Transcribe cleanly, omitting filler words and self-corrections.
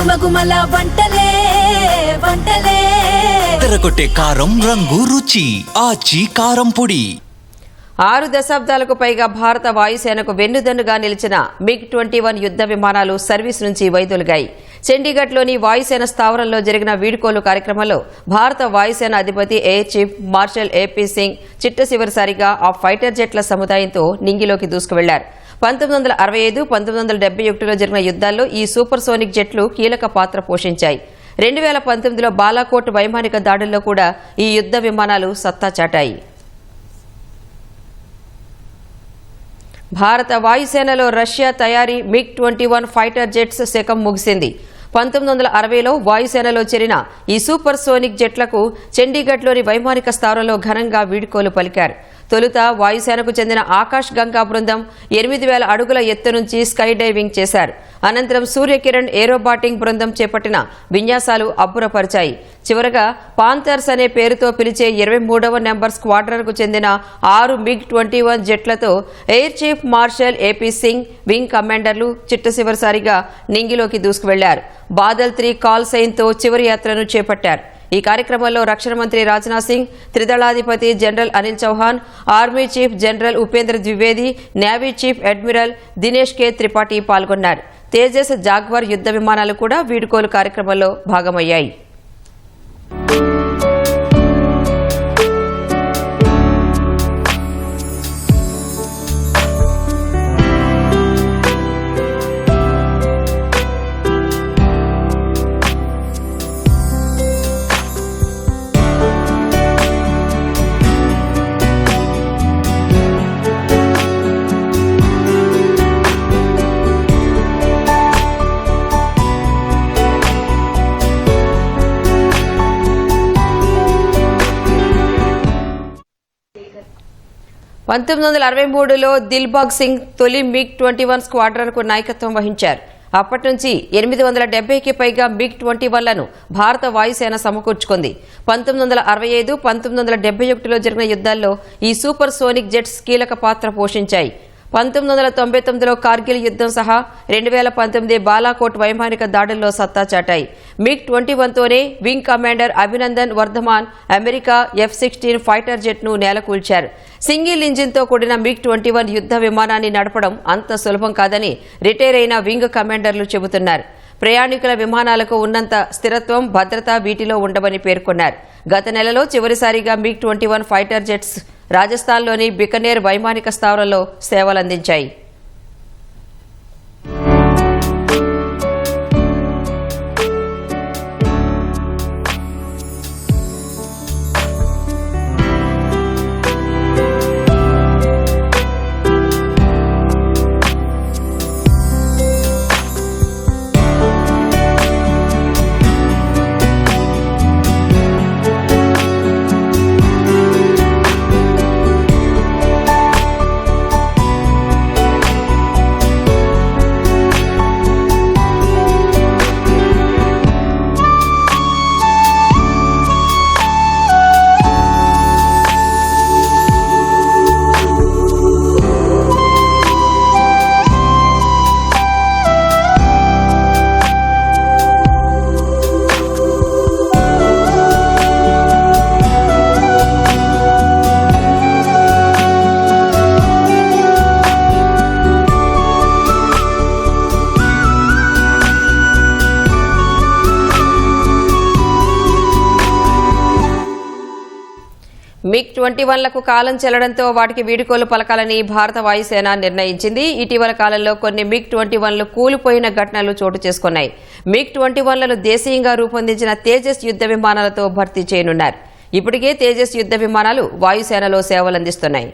గుమగుమల వంటలే వంటలే తెరకొట్టే కారం రంగు రుచి ఆచి కారం పొడి. 6 దశాబ్దాలకు పైగా భారత వాయుసేనకు వెన్నుదన్నుగా నిలిచిన MiG-21 యుద్ధ విమానాలు సర్వీస్ నుంచి వైదొలిగాయి. చండీగఢ్లోని వాయుసేన స్థావరంలో జరిగిన వీడ్కోలు కార్యక్రమంలో భారత వాయుసేన అధిపతి air chief marshal AP Singh చిట్టచివరిసారిగా ఆ ఫైటర్ జెట్ల సముదాయంతో నింగిలోకి దూసుకువెళ్లారు. 1965, 1971లో జరిగిన యుద్ధాల్లో ఈ సూపర్సోనిక్ జెట్లు కీలక పాత్ర పోషించాయి. 2019లో బాలాకోట్ వైమానిక దాడుల్లో కూడా ఈ యుద్ధ విమానాలు సత్తా చాటాయి. భారత వాయుసేనలో రష్యా తయారీ MiG-21 ఫైటర్ జెట్స్ శకం ముగిసింది. 1960లో వాయుసేనలో చేరిన ఈ సూపర్ సోనిక్ జెట్లకు చండీగఢ్లోని వైమానిక స్థావరంలో ఘనంగా వీడ్కోలు పలికారు. తొలుత వాయుసేనకు చెందిన ఆకాశ్ గంగా బృందం 8000 అడుగుల ఎత్తు నుంచి స్కై డైవింగ్ చేశారు. అనంతరం సూర్యకిరణ్ ఏరోబాటింగ్ బృందం చేపట్టిన విన్యాసాలు అబ్బురపరిచాయి. చివరగా పాంథర్స్ అనే పేరుతో పిలిచే 23వ నెంబర్ స్క్వాడ్రన్కు చెందిన 6 MiG-21 జెట్లతో air chief marshal AP Singh wing కమాండర్లు చిట్టచివరిసారిగా నింగిలోకి దూసుకువెళ్లారు. బాదల్ 3 కాల్ సైన్తో చివరి యాత్రను చేపట్టారు. ఈ కార్యక్రమంలో రక్షణ మంత్రి రాజ్నాథ్ సింగ్, త్రిదళాధిపతి general Anil Chauhan, army chief general Upendra Dwivedi, navy chief admiral Dinesh K Tripathi పాల్గొన్నారు. తేజస్, జాగ్వార్ యుద్ధ విమానాలు కూడా వీడ్కోలు కార్యక్రమంలో భాగమయ్యాయి. లో దిల్బాగ్ సింగ్ తొలి MiG-21 స్క్వాడ్రన్కు నాయకత్వం వహించారు. అప్పటి నుంచి 870కి పైగా MiG-21లను భారత వాయుసేన సమకూర్చుకుంది. 1965, 1971లో జరిగిన యుద్ధాల్లో ఈ సూపర్ సోనిక్ జెట్స్ కీలక పాత్ర పోషించాయి. 1999లో కార్గిల్ యుద్ధం సహా 2019 బాలాకోట్ వైమానిక దాడుల్లో సత్తా చాటాయి. MiG-21తోనే wing commander Abhinandan Varthaman America F-16 fighter జెట్ను నేలకూల్చారు. సింగిల్ ఇంజిన్తో కూడిన MiG-21 యుద్ధ విమానాన్ని నడపడం అంత సులభం కాదని రిటైర్ అయిన వింగ్ కమాండర్లు చెబుతున్నారు. ప్రయాణికుల విమానాలకు ఉన్నంత స్థిరత్వం, భద్రత వీటిలో ఉండవని పేర్కొన్నారు. గత నెలలో చివరిసారిగా MiG-21 ఫైటర్ జెట్స్ రాజస్థాన్లోని బికనేర్ వైమానిక స్థావరంలో సేవలందించాయి. MiG-21లకు కాలం చెల్లడంతో వాటికి వీడుకోలు పలకాలని భారత వాయుసేన నిర్ణయించింది. ఇటీవల కాలంలో కొన్ని MiG-21లు కూలిపోయిన ఘటనలు చోటు చేసుకున్నాయి. MiG-21లను దేశీయంగా రూపొందించిన తేజస్ యుద్ధ విమానాలతో భర్తీ చేయనున్నారు. ఇప్పటికే తేజస్ యుద్ధ విమానాలు వాయుసేనలో సేవలందిస్తున్నాయి.